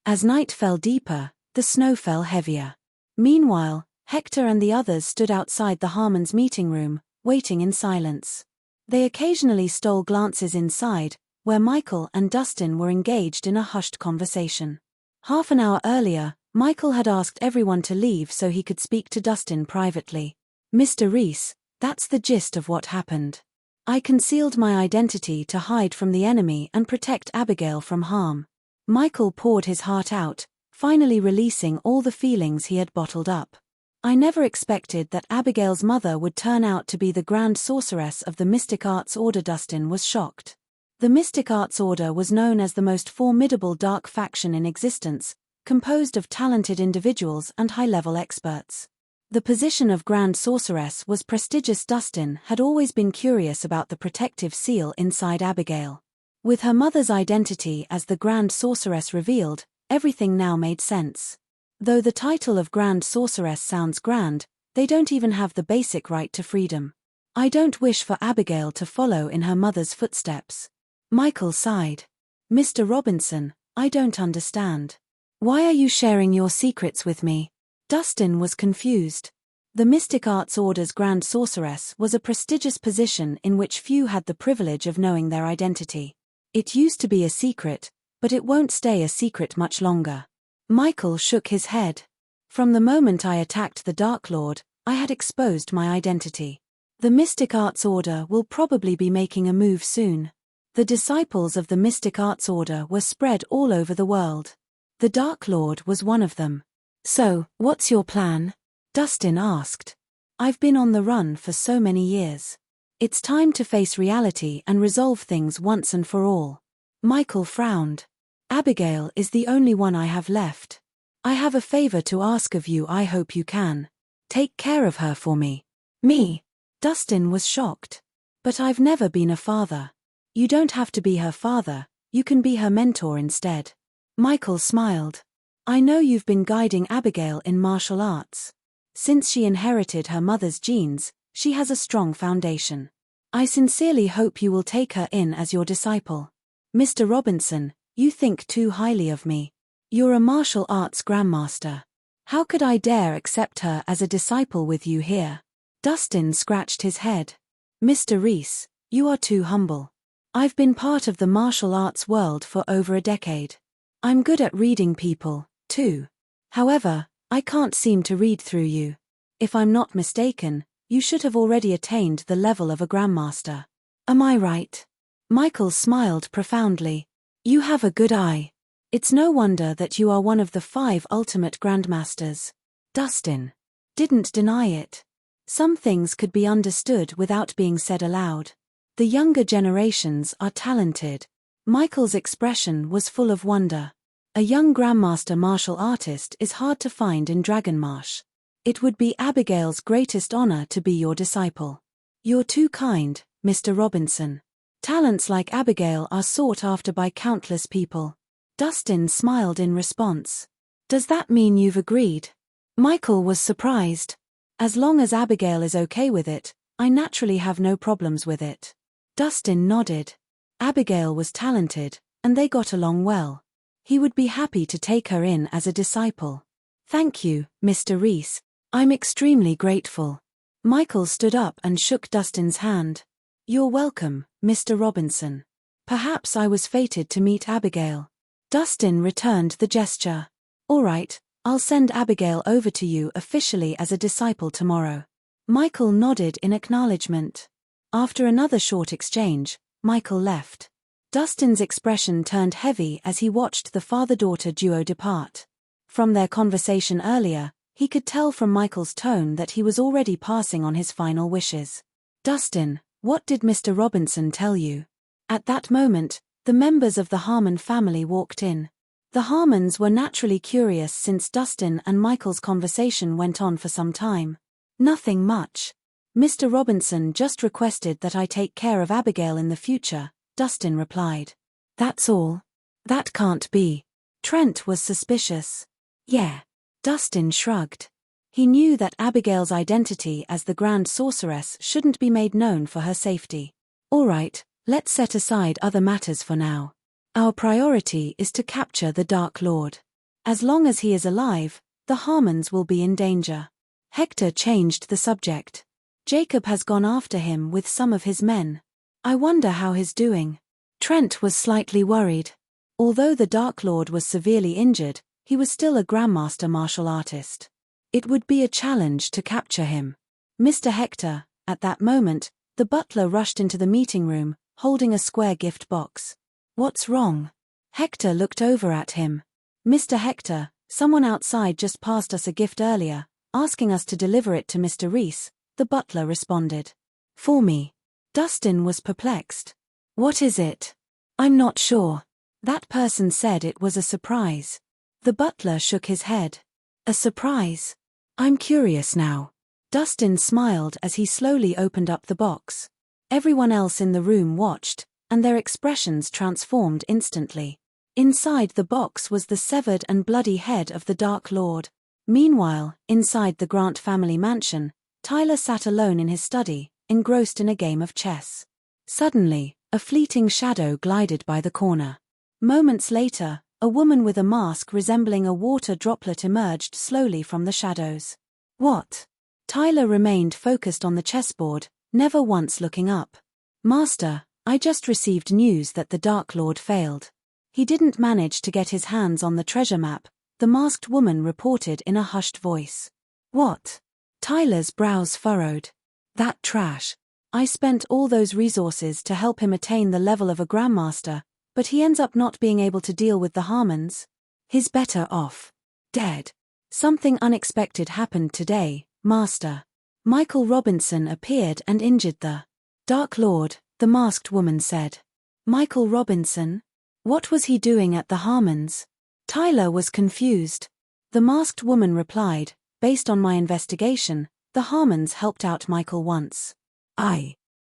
As night fell deeper, the snow fell heavier. Meanwhile, Hector and the others stood outside the Harmons' meeting room, waiting in silence. They occasionally stole glances inside, where Michael and Dustin were engaged in a hushed conversation. Half an hour earlier, Michael had asked everyone to leave so he could speak to Dustin privately. "Mr. Rhys, that's the gist of what happened. I concealed my identity to hide from the enemy and protect Abigail from harm." Michael poured his heart out, finally releasing all the feelings he had bottled up. "I never expected that Abigail's mother would turn out to be the Grand Sorceress of the Mystic Arts Order." Dustin was shocked. The Mystic Arts Order was known as the most formidable dark faction in existence, composed of talented individuals and high-level experts. The position of Grand Sorceress was prestigious. Dustin had always been curious about the protective seal inside Abigail. With her mother's identity as the Grand Sorceress revealed, everything now made sense. Though the title of Grand Sorceress sounds grand, they don't even have the basic right to freedom. "I don't wish for Abigail to follow in her mother's footsteps." Michael sighed. "Mr. Robinson, I don't understand. Why are you sharing your secrets with me?" Dustin was confused. The Mystic Arts Order's Grand Sorceress was a prestigious position in which few had the privilege of knowing their identity. "It used to be a secret, but it won't stay a secret much longer." Michael shook his head. "From the moment I attacked the Dark Lord, I had exposed my identity. The Mystic Arts Order will probably be making a move soon." The disciples of the Mystic Arts Order were spread all over the world. The Dark Lord was one of them. "So, what's your plan?" Dustin asked. "I've been on the run for so many years. It's time to face reality and resolve things once and for all." Michael frowned. "Abigail is the only one I have left. I have a favor to ask of you. I hope you can take care of her for me." "Me?" Dustin was shocked. "But I've never been a father." "You don't have to be her father, you can be her mentor instead." Michael smiled. "I know you've been guiding Abigail in martial arts. Since she inherited her mother's genes, she has a strong foundation. I sincerely hope you will take her in as your disciple." "Mr. Robinson, you think too highly of me. You're a martial arts grandmaster. How could I dare accept her as a disciple with you here?" Dustin scratched his head. "Mr. Rhys, you are too humble. I've been part of the martial arts world for over a decade. I'm good at reading people, too. However, I can't seem to read through you. If I'm not mistaken, you should have already attained the level of a grandmaster. Am I right?" Michael smiled profoundly. "You have a good eye. It's no wonder that you are one of the 5 ultimate grandmasters." Dustin didn't deny it. Some things could be understood without being said aloud. The younger generations are talented. Michael's expression was full of wonder. A young grandmaster martial artist is hard to find in Dragonmarsh. It would be Abigail's greatest honor to be your disciple. "You're too kind, Mr. Robinson. Talents like Abigail are sought after by countless people." Dustin smiled in response. "Does that mean you've agreed?" Michael was surprised. "As long as Abigail is okay with it, I naturally have no problems with it." Dustin nodded. Abigail was talented, and they got along well. He would be happy to take her in as a disciple. "Thank you, Mr. Rhys. I'm extremely grateful." Michael stood up and shook Dustin's hand. "You're welcome, Mr. Robinson. Perhaps I was fated to meet Abigail." Dustin returned the gesture. "All right, I'll send Abigail over to you officially as a disciple tomorrow." Michael nodded in acknowledgement. After another short exchange, Michael left. Dustin's expression turned heavy as he watched the father-daughter duo depart. From their conversation earlier, he could tell from Michael's tone that he was already passing on his final wishes. "Dustin, what did Mr. Robinson tell you?" At that moment, the members of the Harmon family walked in. The Harmons were naturally curious since Dustin and Michael's conversation went on for some time. "Nothing much. Mr. Robinson just requested that I take care of Abigail in the future," Dustin replied. "That's all?" "That can't be." Trent was suspicious. "Yeah." Dustin shrugged. He knew that Abigail's identity as the Grand Sorceress shouldn't be made known for her safety. "All right, let's set aside other matters for now. Our priority is to capture the Dark Lord." As long as he is alive, the Harmons will be in danger. Hector changed the subject. Jacob has gone after him with some of his men. I wonder how he's doing. Trent was slightly worried. Although the Dark Lord was severely injured, he was still a grandmaster martial artist. It would be a challenge to capture him. Mr. Hector, at that moment, the butler rushed into the meeting room, holding a square gift box. What's wrong? Hector looked over at him. Mr. Hector, someone outside just passed us a gift earlier, asking us to deliver it to Mr. Rhys, the butler responded. For me. Dustin was perplexed. What is it? I'm not sure. That person said it was a surprise. The butler shook his head. A surprise? I'm curious now. Dustin smiled as he slowly opened up the box. Everyone else in the room watched, and their expressions transformed instantly. Inside the box was the severed and bloody head of the Dark Lord. Meanwhile, inside the Grant family mansion, Tyler sat alone in his study, engrossed in a game of chess. Suddenly, a fleeting shadow glided by the corner. Moments later, a woman with a mask resembling a water droplet emerged slowly from the shadows. What? Tyler remained focused on the chessboard, never once looking up. Master, I just received news that the Dark Lord failed. He didn't manage to get his hands on the treasure map, the masked woman reported in a hushed voice. What? Tyler's brows furrowed. That trash. I spent all those resources to help him attain the level of a grandmaster, but he ends up not being able to deal with the Harmons. He's better off. Dead. Something unexpected happened today, Master. Michael Robinson appeared and injured the Dark Lord, the masked woman said. Michael Robinson? What was he doing at the Harmons? Tyler was confused. The masked woman replied, based on my investigation, the Harmons helped out Michael once.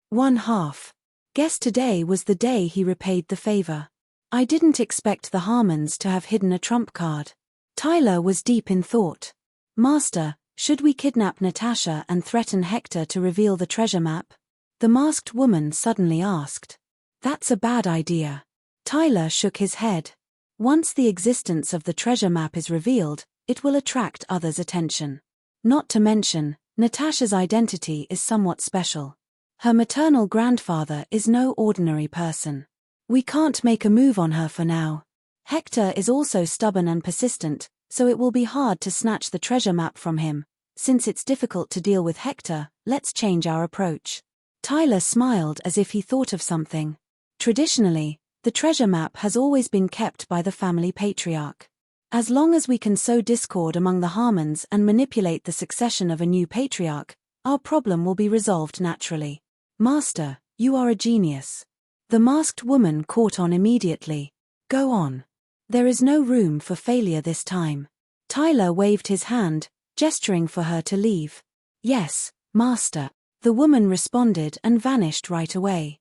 One half. Guess today was the day he repaid the favor. I didn't expect the Harmons to have hidden a trump card. Tyler was deep in thought. Master, should we kidnap Natasha and threaten Hector to reveal the treasure map? The masked woman suddenly asked. That's a bad idea. Tyler shook his head. Once the existence of the treasure map is revealed, it will attract others' attention. Not to mention, Natasha's identity is somewhat special. Her maternal grandfather is no ordinary person. We can't make a move on her for now. Hector is also stubborn and persistent, so it will be hard to snatch the treasure map from him. Since it's difficult to deal with Hector, let's change our approach. Tyler smiled as if he thought of something. Traditionally, the treasure map has always been kept by the family patriarch. As long as we can sow discord among the Harmons and manipulate the succession of a new patriarch, our problem will be resolved naturally. Master, you are a genius. The masked woman caught on immediately. Go on. There is no room for failure this time. Tyler waved his hand, gesturing for her to leave. Yes, Master. The woman responded and vanished right away.